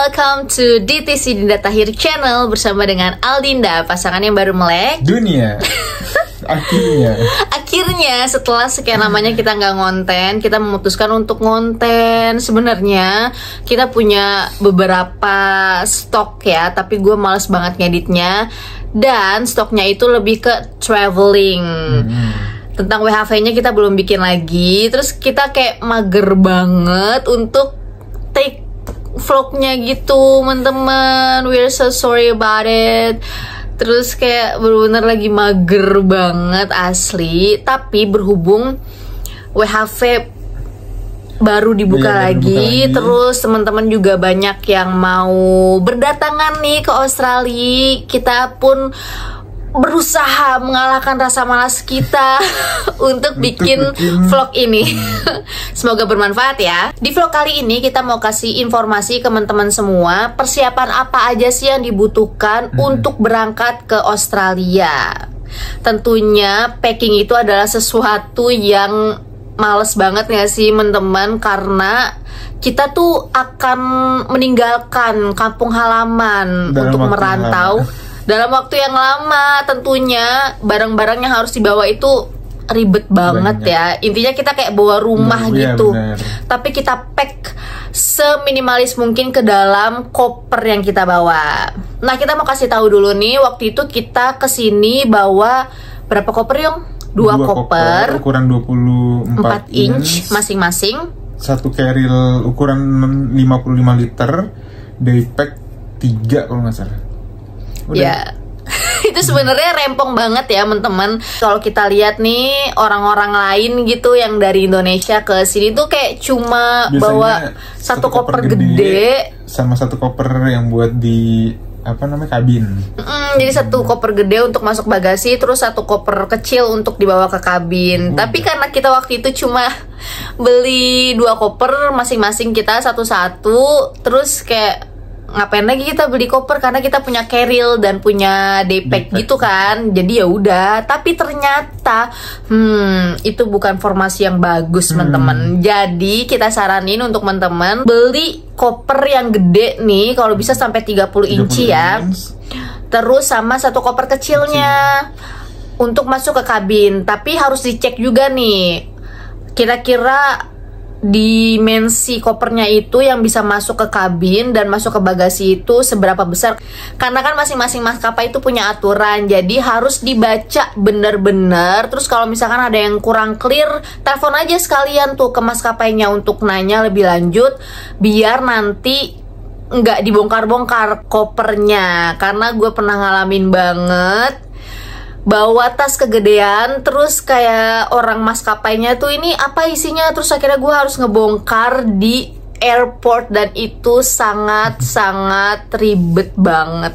welcome to DTC Dinda Tahir Channel bersama dengan Aldinda, pasangan yang baru melek dunia. Akhirnya setelah sekian lamanya kita nggak ngonten, kita memutuskan untuk ngonten. Sebenarnya kita punya beberapa stok ya, tapi gue males banget ngeditnya. Dan stoknya itu lebih ke traveling. Tentang WHV-nya kita belum bikin lagi. Terus kita kayak mager banget untuk take vlognya gitu, teman-teman. We're so sorry about it. Terus kayak bener-bener lagi mager banget asli. Tapi berhubung WHV baru dibuka lagi, terus teman-teman juga banyak yang mau berdatangan nih ke Australia. Kita pun berusaha mengalahkan rasa malas kita untuk bikin vlog ini. Semoga bermanfaat ya. Di vlog kali ini kita mau kasih informasi ke teman-teman semua, persiapan apa aja sih yang dibutuhkan untuk berangkat ke Australia. Tentunya packing itu adalah sesuatu yang males banget gak sih teman-teman, karena kita tuh akan meninggalkan kampung halaman untuk merantau dalam waktu yang lama. Tentunya barang-barang yang harus dibawa itu ribet banget ya. Intinya kita kayak bawa rumah gitu. Tapi kita pack seminimalis mungkin ke dalam koper yang kita bawa. Nah, kita mau kasih tahu dulu nih, waktu itu kita kesini bawa berapa koper, Yong? Dua koper ukuran 24 inch masing-masing. Satu carrier ukuran 55 liter. Daypack 3 kalau nggak salah. Udah. Ya, itu sebenarnya rempong banget ya teman-teman. Kalau kita lihat nih orang-orang lain gitu yang dari Indonesia ke sini tuh kayak cuma biasanya bawa satu koper gede sama satu koper yang buat di kabin. Jadi satu koper gede untuk masuk bagasi, terus satu koper kecil untuk dibawa ke kabin. Tapi karena kita waktu itu cuma beli 2 koper masing-masing kita satu-satu, terus kayak ngapain lagi kita beli koper, karena kita punya carrier dan punya daypack gitu kan. Jadi ya udah. Tapi ternyata itu bukan formasi yang bagus teman-teman. Jadi kita saranin untuk teman-teman beli koper yang gede nih, kalau bisa sampai 30 inci ya. Terus sama satu koper kecilnya untuk masuk ke kabin. Tapi harus dicek juga nih, kira-kira dimensi kopernya itu yang bisa masuk ke kabin dan masuk ke bagasi itu seberapa besar. Karena kan masing-masing maskapai itu punya aturan, jadi harus dibaca bener-bener. Terus kalau misalkan ada yang kurang clear, telepon aja sekalian tuh ke maskapainya untuk nanya lebih lanjut, biar nanti nggak dibongkar-bongkar kopernya. Karena gue pernah ngalamin banget bawa tas kegedean, terus kayak orang maskapainya tuh ini apa isinya, terus akhirnya gue harus ngebongkar di airport, dan itu sangat-sangat ribet banget.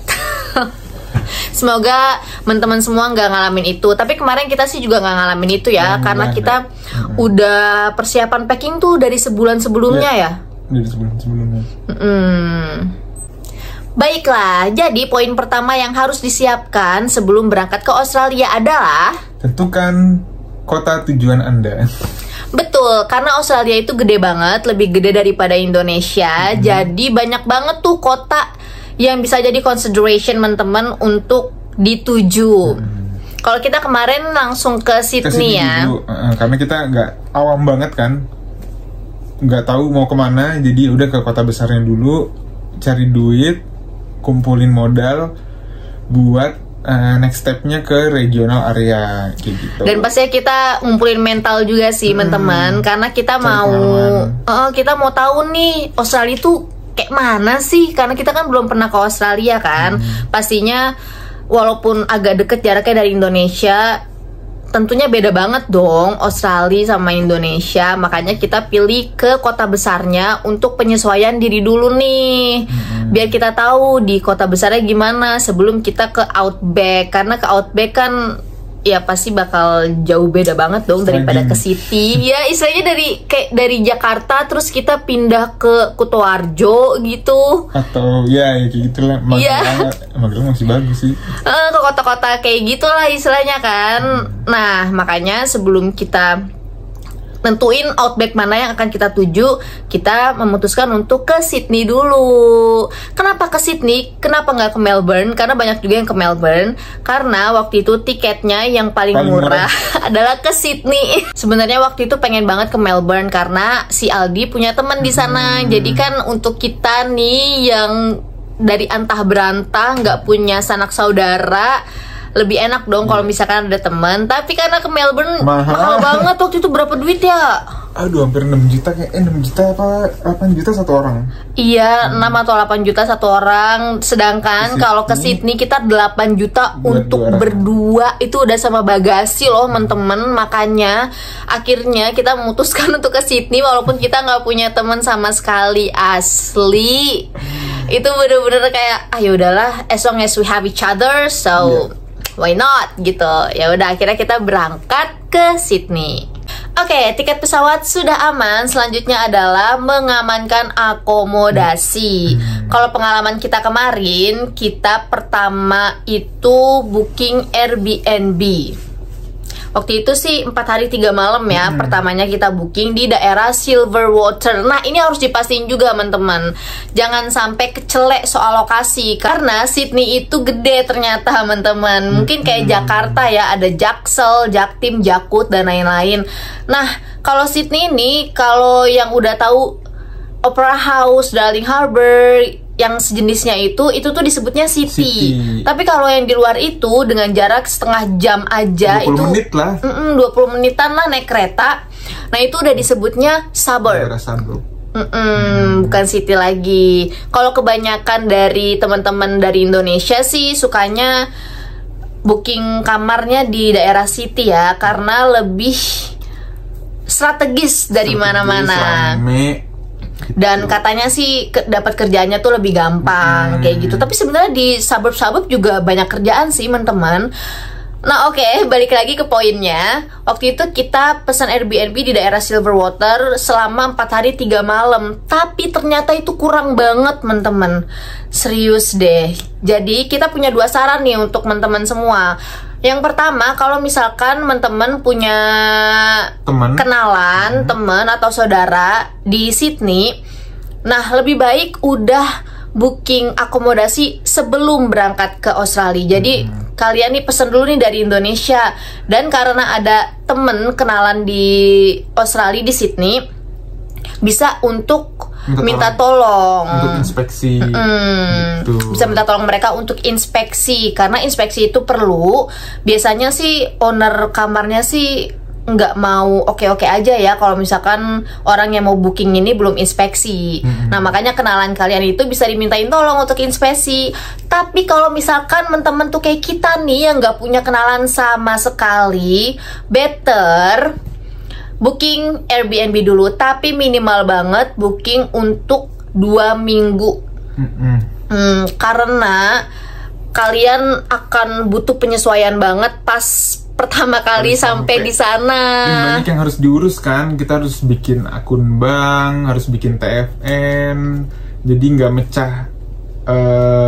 Semoga teman-teman semua nggak ngalamin itu. Tapi kemarin kita sih juga nggak ngalamin itu ya, karena kita udah persiapan packing tuh dari sebulan sebelumnya ya. Dari sebulan sebelumnya. Baiklah, jadi poin pertama yang harus disiapkan sebelum berangkat ke Australia adalah tentukan kota tujuan Anda. Betul, karena Australia itu gede banget, lebih gede daripada Indonesia. Jadi banyak banget tuh kota yang bisa jadi consideration teman-teman untuk dituju. Kalau kita kemarin langsung ke Sydney ya. Karena kita nggak awam banget kan, nggak tahu mau kemana. Jadi udah ke kota besarnya dulu, cari duit, kumpulin modal buat next stepnya ke regional area kayak gitu. Dan pastinya kita ngumpulin mental juga sih teman-teman, karena kita kita mau tahu nih Australia itu kayak mana sih, karena kita kan belum pernah ke Australia kan. Pastinya walaupun agak deket jaraknya dari Indonesia, tentunya beda banget dong Australia sama Indonesia. Makanya kita pilih ke kota besarnya untuk penyesuaian diri dulu nih, biar kita tahu di kota besarnya gimana sebelum kita ke Outback. Karena ke Outback kan ya pasti bakal jauh beda banget dong daripada ke city. Ya istilahnya dari Jakarta terus kita pindah ke Kutoarjo gitu. Atau ya kayak gitulah. Magelang masih bagus sih. Ke kota-kota kayak gitulah istilahnya kan. Nah makanya sebelum kita nentuin outback mana yang akan kita tuju, kita memutuskan untuk ke Sydney dulu. Kenapa ke Sydney? Kenapa nggak ke Melbourne? Karena banyak juga yang ke Melbourne. Karena waktu itu tiketnya yang paling murah adalah ke Sydney. Sebenarnya waktu itu pengen banget ke Melbourne karena si Aldi punya teman di sana. Jadi kan untuk kita nih yang dari antah berantah nggak punya sanak saudara, lebih enak dong kalau misalkan ada teman. Tapi karena ke Melbourne mahal banget. Waktu itu berapa duit ya? Aduh, hampir 6 juta kayak 6 juta apa 8 juta satu orang. Iya, 6 atau 8 juta satu orang. Sedangkan kalau ke Sydney kita 8 juta untuk berdua. Itu udah sama bagasi loh temen-temen. Makanya akhirnya kita memutuskan untuk ke Sydney walaupun kita nggak punya teman sama sekali. Asli. Itu bener-bener kayak ya udahlah, as long as we have each other, so why not gitu. Ya udah, akhirnya kita berangkat ke Sydney. Oke, tiket pesawat sudah aman. Selanjutnya adalah mengamankan akomodasi. Kalau pengalaman kita kemarin, kita pertama itu booking Airbnb. Waktu itu sih 4 hari 3 malam ya. Pertamanya kita booking di daerah Silverwater. Nah, ini harus dipastiin juga teman-teman. Jangan sampai kecelek soal lokasi. Karena Sydney itu gede ternyata teman-teman. Mungkin kayak Jakarta ya, ada Jaksel, Jaktim, Jakut, dan lain-lain. Nah, kalau Sydney ini, kalau yang udah tahu Opera House, Darling Harbour, yang sejenisnya itu tuh disebutnya City. Tapi kalau yang di luar itu dengan jarak setengah jam aja 20 itu menit lah. 20 menitan lah naik kereta. Nah, itu udah disebutnya suburb. Bukan city lagi. Kalau kebanyakan dari teman-teman dari Indonesia sih sukanya booking kamarnya di daerah city ya, karena lebih strategis dari mana-mana. Dan katanya sih dapat kerjanya tuh lebih gampang kayak gitu. Tapi sebenarnya di suburb-suburb juga banyak kerjaan sih teman-teman. Nah oke, balik lagi ke poinnya. Waktu itu kita pesan Airbnb di daerah Silverwater selama 4 hari 3 malam. Tapi ternyata itu kurang banget teman-teman. Serius deh. Jadi kita punya 2 saran nih untuk teman-teman semua. Yang pertama, kalau misalkan teman-teman punya kenalan, teman atau saudara di Sydney, nah lebih baik udah booking akomodasi sebelum berangkat ke Australia. Jadi kalian nih pesen dulu nih dari Indonesia. Dan karena ada temen kenalan di Australia di Sydney, bisa untuk minta tolong untuk inspeksi gitu. Bisa minta tolong mereka untuk inspeksi. Karena inspeksi itu perlu. Biasanya sih owner kamarnya sih nggak mau oke-oke aja ya kalau misalkan orang yang mau booking ini belum inspeksi. Nah makanya kenalan kalian itu bisa dimintain tolong untuk inspeksi. Tapi kalau misalkan temen-temen tuh kayak kita nih yang nggak punya kenalan sama sekali, better booking Airbnb dulu, tapi minimal banget booking untuk 2 minggu. Karena kalian akan butuh penyesuaian banget pas pertama kali sampai di sana. Banyak yang harus diurus kan. Kita harus bikin akun bank, harus bikin TFN. Jadi nggak mecah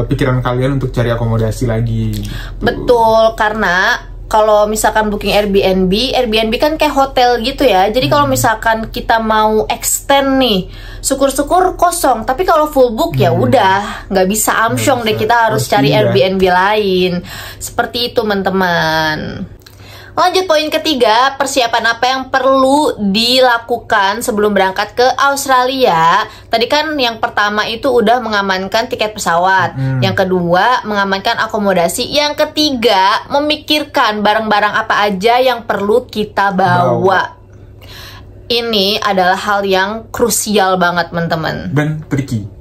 pikiran kalian untuk cari akomodasi lagi. Betul, karena kalau misalkan booking Airbnb kan kayak hotel gitu ya. Jadi kalau misalkan kita mau extend nih, syukur-syukur kosong. Tapi kalau full book ya udah nggak bisa amsyong deh, kita harus cari Airbnb lain. Seperti itu teman-teman. Lanjut poin ketiga, persiapan apa yang perlu dilakukan sebelum berangkat ke Australia. Tadi kan yang pertama itu udah mengamankan tiket pesawat. Yang kedua, mengamankan akomodasi. Yang ketiga, memikirkan barang-barang apa aja yang perlu kita bawa. Ini adalah hal yang krusial banget teman-teman. Dan tricky.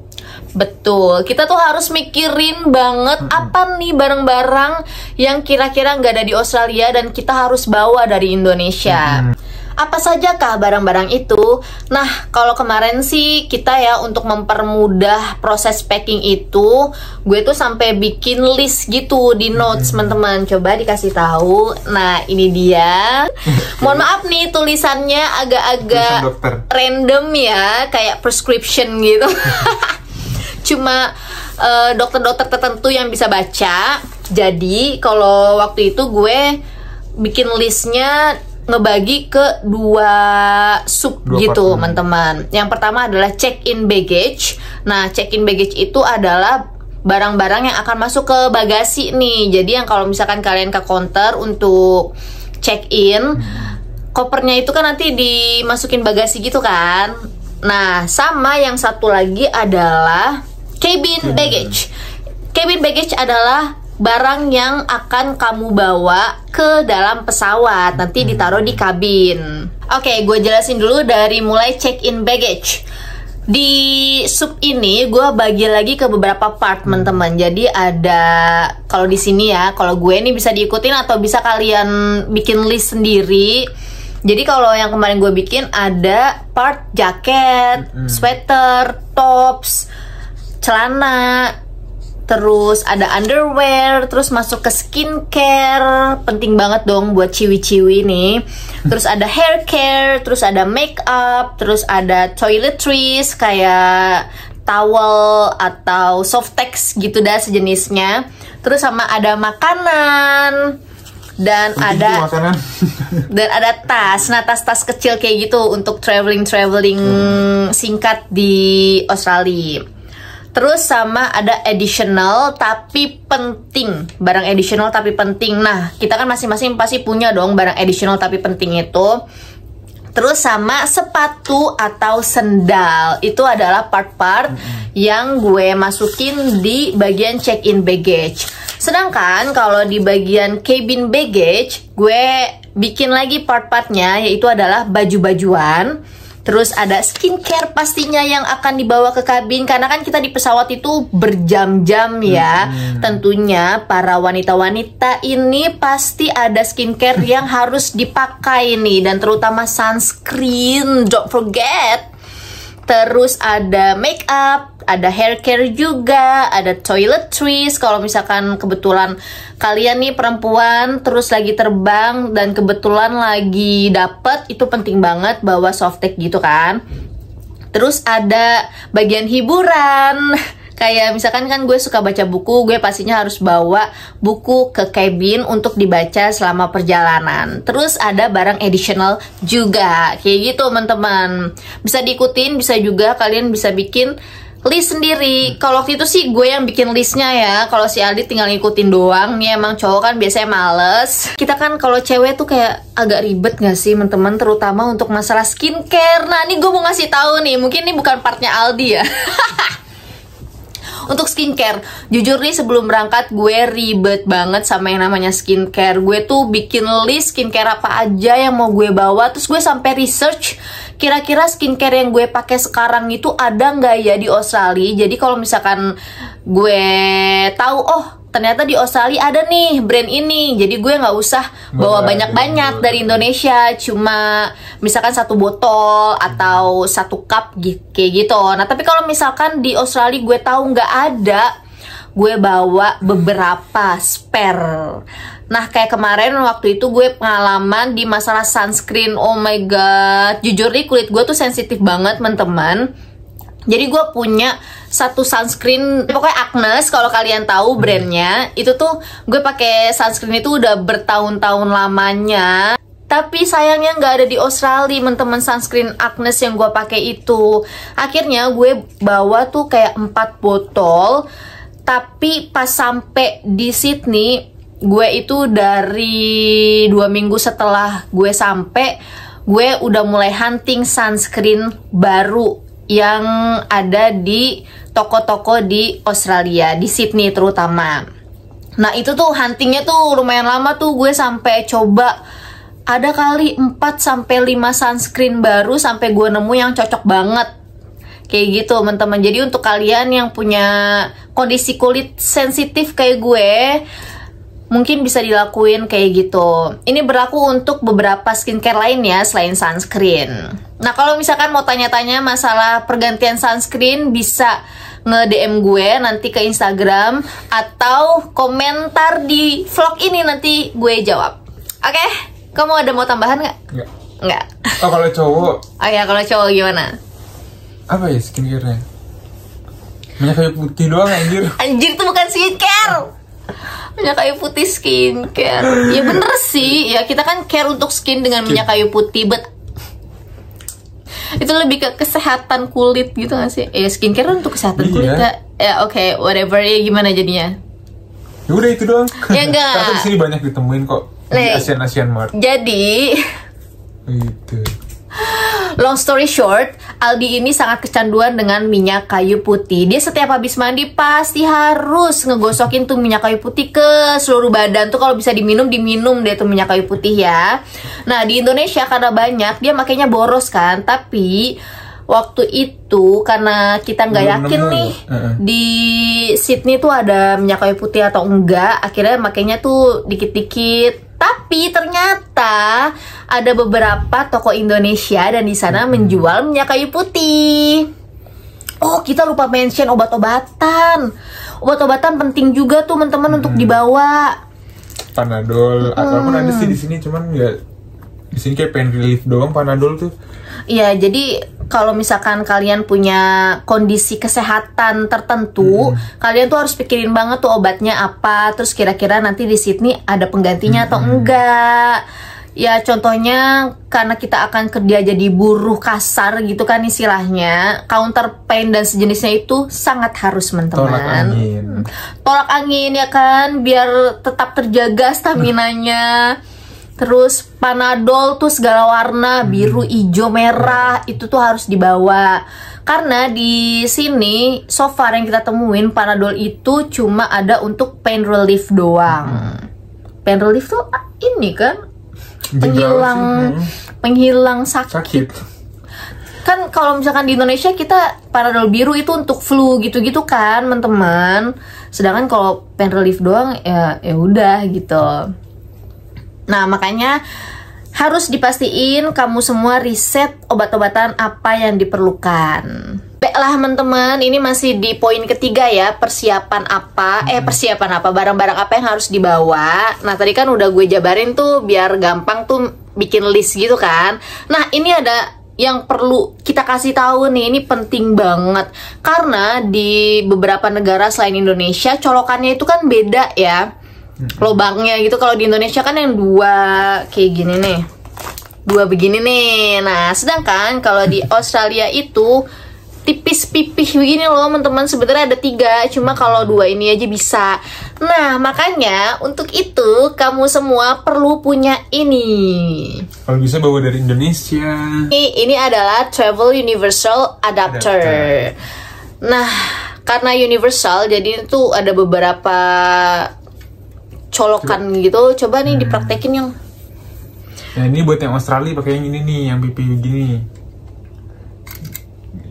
Betul, kita tuh harus mikirin banget apa nih barang-barang yang kira-kira nggak ada di Australia dan kita harus bawa dari Indonesia. Apa sajakah barang-barang itu? Nah, kalau kemarin sih kita ya untuk mempermudah proses packing itu, gue tuh sampai bikin list gitu di notes teman-teman. Coba dikasih tahu. Nah, ini dia. Mohon maaf nih tulisannya agak-agak random ya, kayak prescription gitu. Cuma dokter-dokter tertentu yang bisa baca. Jadi kalau waktu itu gue bikin listnya ngebagi ke dua sub gitu teman-teman. Yang pertama adalah check-in baggage. Nah, check-in baggage itu adalah barang-barang yang akan masuk ke bagasi nih. Jadi yang kalau misalkan kalian ke counter untuk check-in, kopernya itu kan nanti dimasukin bagasi gitu kan. Nah, sama yang satu lagi adalah cabin baggage. Cabin baggage adalah barang yang akan kamu bawa ke dalam pesawat, nanti ditaruh di kabin. Oke, gue jelasin dulu dari mulai check-in baggage. Di sub ini gue bagi lagi ke beberapa part teman-teman. Jadi ada, kalau di sini ya, kalau gue ini bisa diikutin atau bisa kalian bikin list sendiri. Jadi kalau yang kemarin gue bikin ada part jaket, sweater, tops, celana, terus ada underwear, terus masuk ke skincare, penting banget dong buat ciwi-ciwi nih. Terus ada hair care, terus ada makeup, terus ada toiletries kayak towel atau softex gitu dah sejenisnya. Terus sama ada makanan dan dan ada tas. Nah, tas-tas kecil kayak gitu untuk traveling singkat di Australia. Terus sama ada additional tapi penting, barang additional tapi penting. Nah, kita kan masing-masing pasti punya dong barang additional tapi penting itu. Terus sama sepatu atau sendal. Itu adalah part-part yang gue masukin di bagian check-in baggage. Sedangkan kalau di bagian cabin baggage, gue bikin lagi part-partnya, yaitu adalah baju-bajuan. Terus ada skincare pastinya yang akan dibawa ke kabin, karena kan kita di pesawat itu berjam-jam ya. Tentunya para wanita-wanita ini pasti ada skincare yang harus dipakai nih, dan terutama sunscreen, don't forget. Terus ada make up, ada hair care juga, ada toiletries. Kalau misalkan kebetulan kalian nih perempuan terus lagi terbang dan kebetulan lagi dapet, itu penting banget bawa softtek gitu kan. Terus ada bagian hiburan. Kayak misalkan kan gue suka baca buku, gue pastinya harus bawa buku ke cabin untuk dibaca selama perjalanan. Terus ada barang additional juga, kayak gitu teman-teman. Bisa diikutin, bisa juga kalian bisa bikin list sendiri. Kalau waktu itu sih gue yang bikin listnya ya. Kalau si Aldi tinggal ngikutin doang. Nih emang cowok kan biasanya males. Kita kan kalau cewek tuh kayak agak ribet gak sih teman-teman, terutama untuk masalah skincare. Nah, ini gue mau ngasih tahu nih, mungkin ini bukan partnya Aldi ya. Untuk skincare, jujur nih sebelum berangkat gue ribet banget sama yang namanya skincare. Gue tuh bikin list skincare apa aja yang mau gue bawa. Terus gue sampai research kira-kira skincare yang gue pakai sekarang itu ada nggak ya di Australia. Jadi kalau misalkan gue tahu, oh ternyata di Australia ada nih brand ini, jadi gue nggak usah bawa banyak-banyak dari Indonesia, cuma misalkan 1 botol atau 1 cup kayak gitu. Nah, tapi kalau misalkan di Australia gue tahu nggak ada, gue bawa beberapa spare. Nah, kayak kemarin waktu itu gue pengalaman di masalah sunscreen. Oh my god, jujur nih kulit gue tuh sensitif banget teman-teman. Jadi gue punya 1 sunscreen, pokoknya Agnes kalau kalian tahu brandnya. Itu tuh gue pakai sunscreen itu udah bertahun-tahun lamanya. Tapi sayangnya nggak ada di Australia teman-teman sunscreen Agnes yang gue pakai itu. Akhirnya gue bawa tuh kayak 4 botol. Tapi pas sampai di Sydney, gue itu dari 2 minggu setelah gue sampai, gue udah mulai hunting sunscreen baru yang ada di toko-toko di Australia, di Sydney terutama. Nah, itu tuh huntingnya tuh lumayan lama tuh, gue sampai coba ada kali 4-5 sunscreen baru sampai gue nemu yang cocok banget. Kayak gitu teman-teman. Jadi untuk kalian yang punya kondisi kulit sensitif kayak gue, mungkin bisa dilakuin kayak gitu. Ini berlaku untuk beberapa skincare lain ya selain sunscreen. Nah, kalau misalkan mau tanya-tanya masalah pergantian sunscreen, bisa nge-DM gue nanti ke Instagram atau komentar di vlog ini, nanti gue jawab. Oke? Kamu ada mau tambahan nggak? Nggak. Oh, kalau cowok? Oh ya, kalau cowok gimana? Apa ya skincare-nya? Minyak kayu putih doang anjir. Anjir, itu bukan skincare. Minyak kayu putih skincare. Ya bener sih, ya kita kan care untuk skin dengan minyak kayu putih, but itu lebih ke kesehatan kulit gitu gak sih? Ya skincare kan untuk kesehatan kulit ya. Ya oke, whatever ya, gimana jadinya? Ya udah itu doang. Ya enggak. Tapi di sini banyak ditemuin kok di Asian Mart. Jadi itu. Long story short, Aldi ini sangat kecanduan dengan minyak kayu putih. Dia setiap habis mandi pasti harus ngegosokin tuh minyak kayu putih ke seluruh badan tuh. Kalau bisa diminum deh tuh minyak kayu putih ya. Nah di Indonesia karena banyak dia makanya boros kan. Tapi waktu itu karena kita nggak yakin nih di Sydney tuh ada minyak kayu putih atau enggak, akhirnya makanya tuh dikit-dikit. Tapi ternyata ada beberapa toko Indonesia dan di sana menjual minyak kayu putih. Oh, kita lupa mention obat-obatan. Obat-obatan penting juga tuh teman-teman untuk dibawa. Panadol, ataupun ada sih di sini, cuman ya di sini kayak pain relief doang Panadol tuh. Iya, jadi kalau misalkan kalian punya kondisi kesehatan tertentu, kalian tuh harus pikirin banget tuh obatnya apa, terus kira-kira nanti di Sydney ada penggantinya atau enggak. Ya contohnya karena kita akan kerja jadi buruh kasar gitu kan istilahnya, counter pain dan sejenisnya itu sangat harus teman-teman. Tolak angin ya kan, biar tetap terjaga staminanya. Terus Panadol tuh segala warna, biru, hijau, merah, itu tuh harus dibawa. Karena di sini so far yang kita temuin Panadol itu cuma ada untuk pain relief doang. Pain relief tuh ini kan penghilang sakit. Kan kalau misalkan di Indonesia kita Panadol biru itu untuk flu gitu-gitu kan, teman-teman. Sedangkan kalau pain relief doang ya udah gitu. Nah makanya harus dipastiin kamu semua riset obat-obatan apa yang diperlukan. Baiklah teman-teman, ini masih di poin ketiga ya, persiapan apa barang-barang apa yang harus dibawa. Nah tadi kan udah gue jabarin tuh biar gampang tuh bikin list gitu kan. Nah ini ada yang perlu kita kasih tahu nih, ini penting banget karena di beberapa negara selain Indonesia colokannya itu kan beda ya. Lobangnya gitu, kalau di Indonesia kan yang dua kayak gini nih, dua begini nih. Nah sedangkan kalau di Australia itu tipis pipih begini loh teman-teman, sebenarnya ada 3, cuma kalau 2 ini aja bisa. Nah makanya untuk itu kamu semua perlu punya ini. Kalau bisa bawa dari Indonesia. Ini adalah Travel Universal Adapter. Nah karena universal jadi itu ada beberapa colokan gitu. Coba nih dipraktekin yang. Nah ini buat yang Australia pakai yang ini nih, yang pipi begini.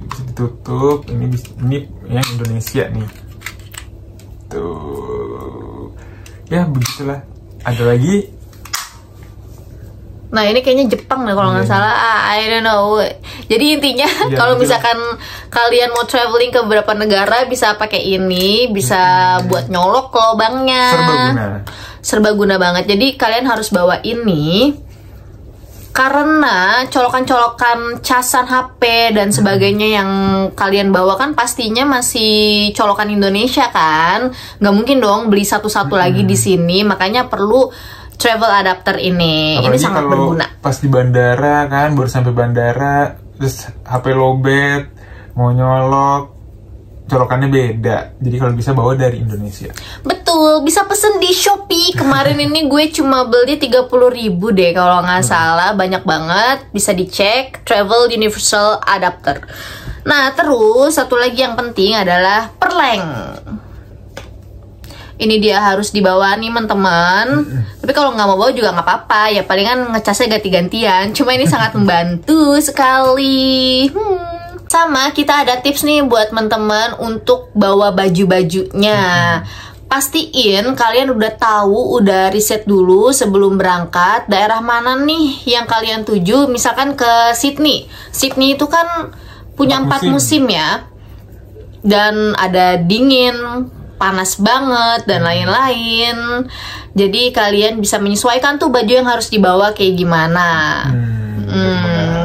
Bisa ditutup. Ini yang Indonesia nih. Tuh. Ya begitulah. Ada lagi. Nah ini kayaknya Jepang deh kalau nggak salah. I don't know. Jadi intinya kalau misalkan kalian mau traveling ke beberapa negara bisa pakai ini, bisa buat nyolok lubangnya. Serba guna banget. Jadi kalian harus bawa ini karena colokan-colokan casan HP dan sebagainya yang kalian bawa kan pastinya masih colokan Indonesia kan. Nggak mungkin dong beli satu-satu lagi di sini. Makanya perlu travel adapter ini. Apalagi ini sangat berguna. Pas di bandara kan, baru sampai bandara, terus HP lowbat, mau nyolok, colokannya beda. Jadi kalau bisa bawa dari Indonesia. Betul, bisa pesen di Shopee. Kemarin ini gue cuma beli 30.000 deh kalau nggak salah, banyak banget. Bisa dicek, Travel Universal Adapter. Nah terus satu lagi yang penting adalah perleng. Ini dia harus dibawa nih teman-teman. Tapi kalau nggak mau bawa juga nggak apa-apa. Ya palingan ngecasnya ganti-gantian. Cuma ini sangat membantu sekali. Sama kita ada tips nih buat teman-teman untuk bawa baju-bajunya. Pastiin kalian udah tahu, udah riset dulu sebelum berangkat daerah mana nih yang kalian tuju. Misalkan ke Sydney. Sydney itu kan punya 4 musim ya. Dan ada dingin, panas banget dan lain-lain. Jadi kalian bisa menyesuaikan tuh baju yang harus dibawa kayak gimana.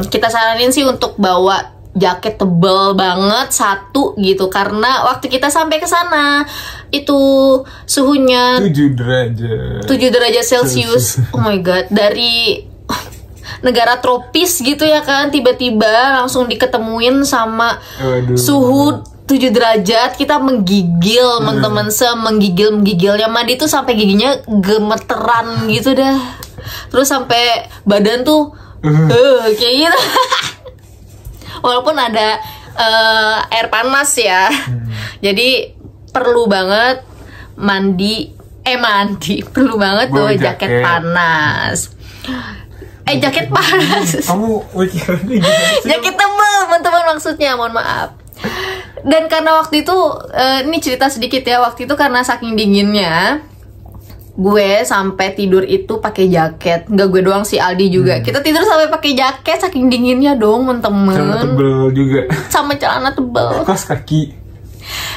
Kita saranin sih untuk bawa jaket tebel banget satu gitu, karena waktu kita sampai ke sana itu suhunya 7 derajat Celcius. Oh my god, dari negara tropis gitu ya kan, tiba-tiba langsung diketemuin sama suhu 7 derajat. Kita menggigil teman-teman, semenggigil-menggigilnya. Mandi tuh sampai giginya gemeteran gitu dah. Terus sampai badan tuh kayak gitu. Walaupun ada air panas ya. Jadi perlu banget mandi, perlu banget bawa jaket panas. Jaket panas. Kamu pikirannya gimana sih? Jaket tebal, teman-teman, maksudnya, mohon maaf. Dan karena waktu itu, ini cerita sedikit ya, waktu itu karena saking dinginnya, gue sampai tidur itu pakai jaket. Nggak gue doang sih, Aldi juga. Kita tidur sampai pakai jaket saking dinginnya dong, temen-temen. Celana tebel juga. Sama celana tebel. Kaos kaki.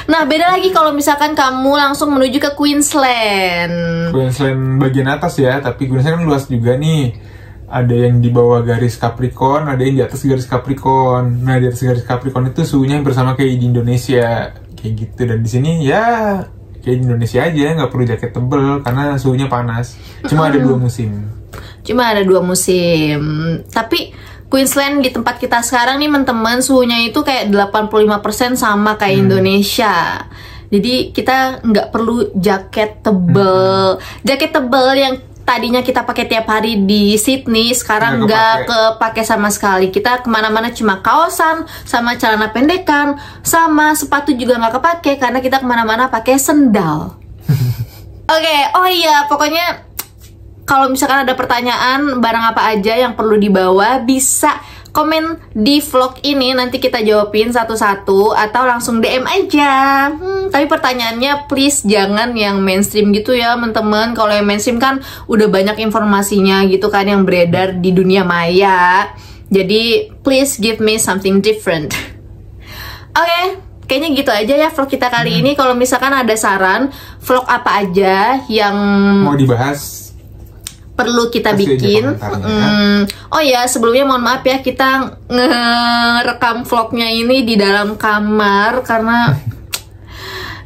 Nah, beda lagi kalau misalkan kamu langsung menuju ke Queensland. Queensland bagian atas ya, tapi Queensland kan luas juga nih. Ada yang di bawah garis Capricorn, ada yang di atas garis Capricorn. Nah, di atas garis Capricorn itu suhunya yang bersama kayak di Indonesia, kayak gitu. Dan di sini ya kayak di Indonesia aja, nggak perlu jaket tebel karena suhunya panas. Cuma ada 2 musim. Tapi Queensland di tempat kita sekarang nih, teman-teman, suhunya itu kayak 85% sama kayak Indonesia. Jadi kita nggak perlu jaket tebel. Jaket tebel yang tadinya kita pakai tiap hari di Sydney, sekarang nggak kepake sama sekali. Kita kemana-mana cuma kaosan, sama celana pendekan, sama sepatu juga nggak kepake karena kita kemana-mana pakai sendal. Oke, oh iya, pokoknya kalau misalkan ada pertanyaan barang apa aja yang perlu dibawa, bisa komen di vlog ini, nanti kita jawabin satu-satu, atau langsung DM aja. Tapi pertanyaannya please jangan yang mainstream gitu ya, teman-teman. Kalau yang mainstream kan udah banyak informasinya gitu kan yang beredar di dunia maya. Jadi please give me something different. Oke, kayaknya gitu aja ya vlog kita kali ini. Kalau misalkan ada saran vlog apa aja yang mau dibahas, perlu kita bikin. Oh ya, sebelumnya mohon maaf ya, kita ngerekam vlognya ini di dalam kamar karena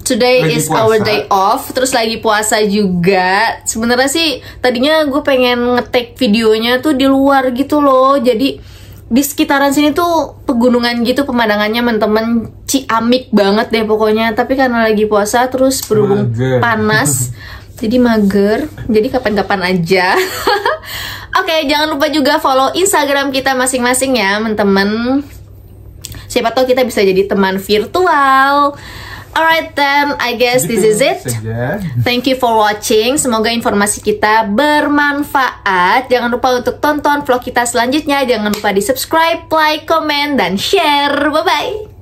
today lagi is puasa. Our day off, terus lagi puasa juga. Sebenarnya sih tadinya gue pengen nge-take videonya tuh di luar gitu loh. Jadi di sekitaran sini tuh pegunungan gitu pemandangannya, teman-teman, ciamik banget deh pokoknya. Tapi karena lagi puasa terus berhubung panas, jadi mager, jadi kapan-kapan aja. Oke, jangan lupa juga follow Instagram kita masing-masing ya, teman-teman. Siapa tahu kita bisa jadi teman virtual. Alright then, I guess this is it. Thank you for watching. Semoga informasi kita bermanfaat. Jangan lupa untuk tonton vlog kita selanjutnya. Jangan lupa di subscribe, like, comment, dan share. Bye-bye.